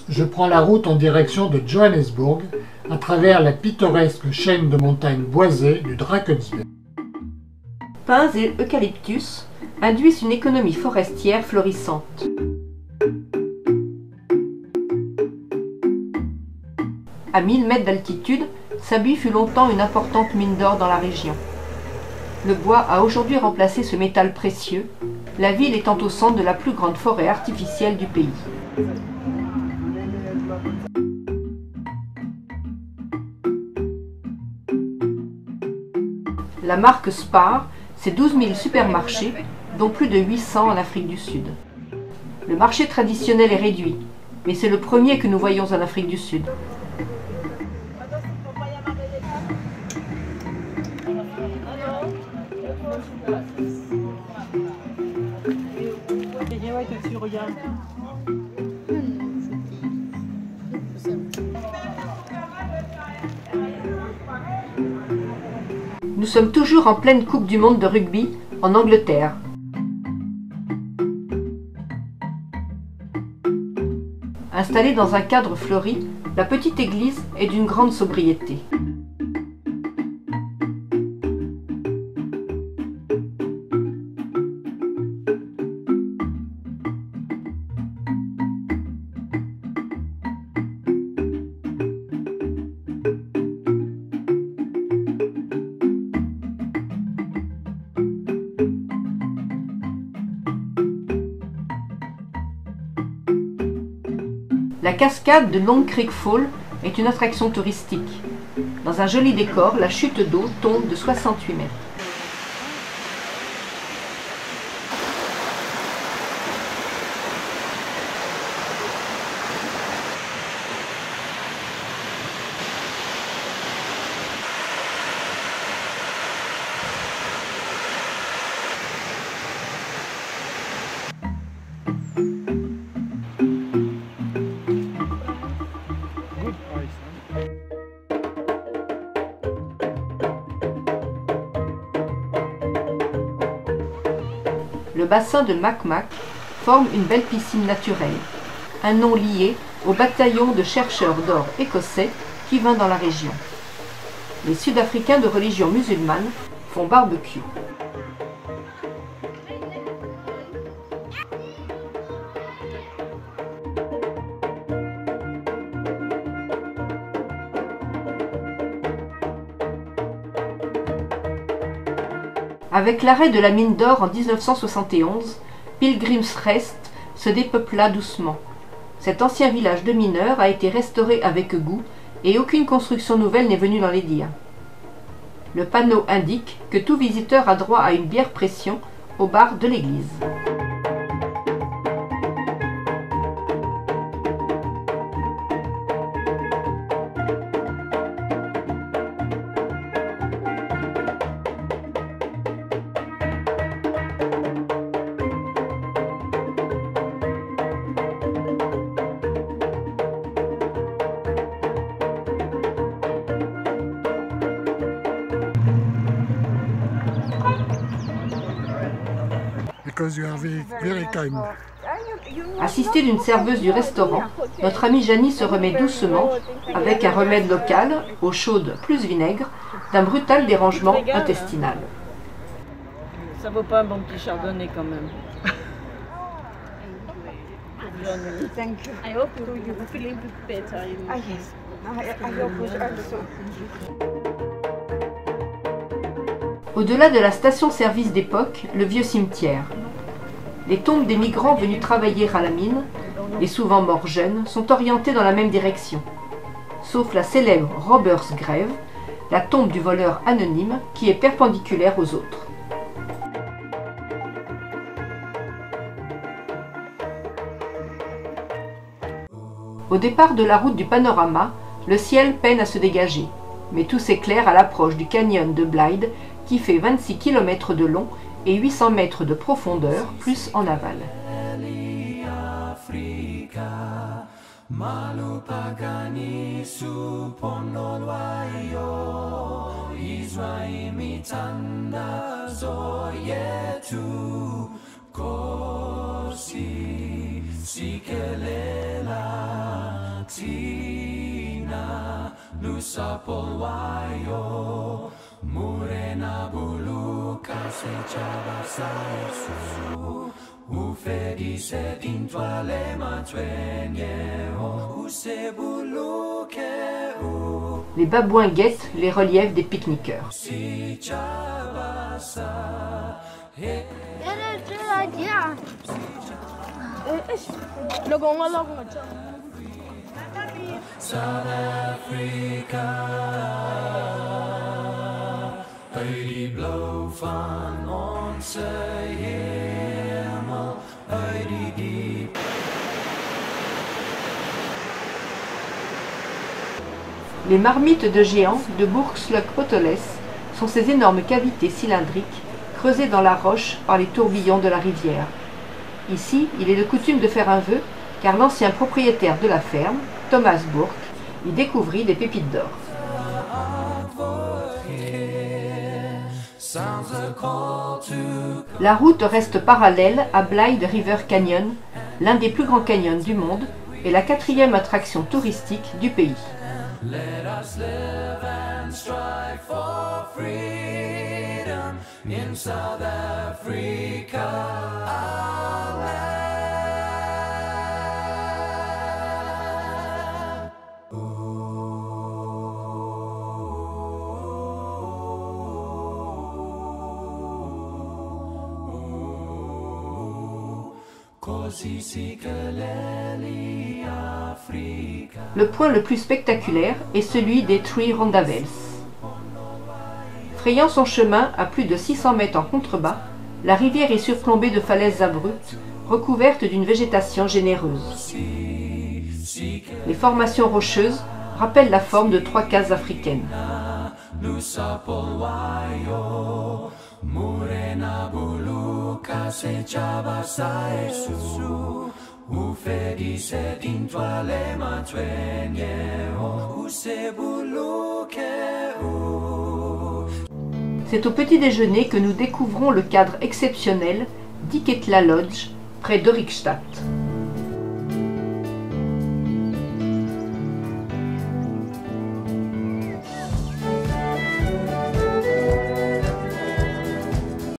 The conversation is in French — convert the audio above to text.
Je prends la route en direction de Johannesburg, à travers la pittoresque chaîne de montagnes boisées du Drakensberg. Pins et eucalyptus induisent une économie forestière florissante. À 1000 mètres d'altitude, Sabi fut longtemps une importante mine d'or dans la région. Le bois a aujourd'hui remplacé ce métal précieux, la ville étant au centre de la plus grande forêt artificielle du pays. La marque Spar, c'est 12 000 supermarchés, dont plus de 800 en Afrique du Sud. Le marché traditionnel est réduit, mais c'est le premier que nous voyons en Afrique du Sud. Nous sommes toujours en pleine Coupe du Monde de rugby en Angleterre. Installée dans un cadre fleuri, la petite église est d'une grande sobriété. La cascade de Long Creek Fall est une attraction touristique. Dans un joli décor, la chute d'eau tombe de 68 mètres. Le bassin de Makmak forme une belle piscine naturelle, un nom lié au bataillon de chercheurs d'or écossais qui vint dans la région. Les Sud-Africains de religion musulmane font barbecue. Avec l'arrêt de la mine d'or en 1971, Pilgrim's Rest se dépeupla doucement. Cet ancien village de mineurs a été restauré avec goût et aucune construction nouvelle n'est venue dans les dires. Le panneau indique que tout visiteur a droit à une bière pression au bar de l'église. Because you are very kind. Assistée d'une serveuse du restaurant, notre amie Janie se remet doucement, avec un remède local, eau chaude plus vinaigre, d'un brutal dérangement intestinal. Ça vaut pas un bon petit chardonnay quand même. Thank you. I hope you feel better. Yes. I hope also. Au-delà de la station-service d'époque, le vieux cimetière. Les tombes des migrants venus travailler à la mine, et souvent morts jeunes, sont orientées dans la même direction. Sauf la célèbre Robbers Grave, la tombe du voleur anonyme qui est perpendiculaire aux autres. Au départ de la route du panorama, le ciel peine à se dégager, mais tout s'éclaire à l'approche du canyon de Blyde qui fait 26 km de long et 800 mètres de profondeur, plus en aval. Sikelela Argentina, Nusa Polwayo, Morena bulu kasechaba saesu, Ufedi sedintwa le matwenye, Use bulu ke u. Les babouins guettent les reliefs des pique-niqueurs. Si chabasa, he. South Africa, die blauw van onze hemel, uit die diep. Les marmites de géants de Bourgsluk-Potoles sont ces énormes cavités cylindriques creusées dans la roche par les tourbillons de la rivière. Ici, il est de coutume de faire un vœu, car l'ancien propriétaire de la ferme, Thomas Bourke, y découvrit des pépites d'or. La route reste parallèle à Blythe River Canyon, l'un des plus grands canyons du monde et la 4e attraction touristique du pays. Let us live and strive for freedom in South Africa, our land. Le point le plus spectaculaire est celui des Three Rondavels. Frayant son chemin à plus de 600 mètres en contrebas, la rivière est surplombée de falaises abruptes, recouvertes d'une végétation généreuse. Les formations rocheuses rappellent la forme de 3 cases africaines. C'est au petit déjeuner que nous découvrons le cadre exceptionnel d'Iketla Lodge, près d'Orikstadt.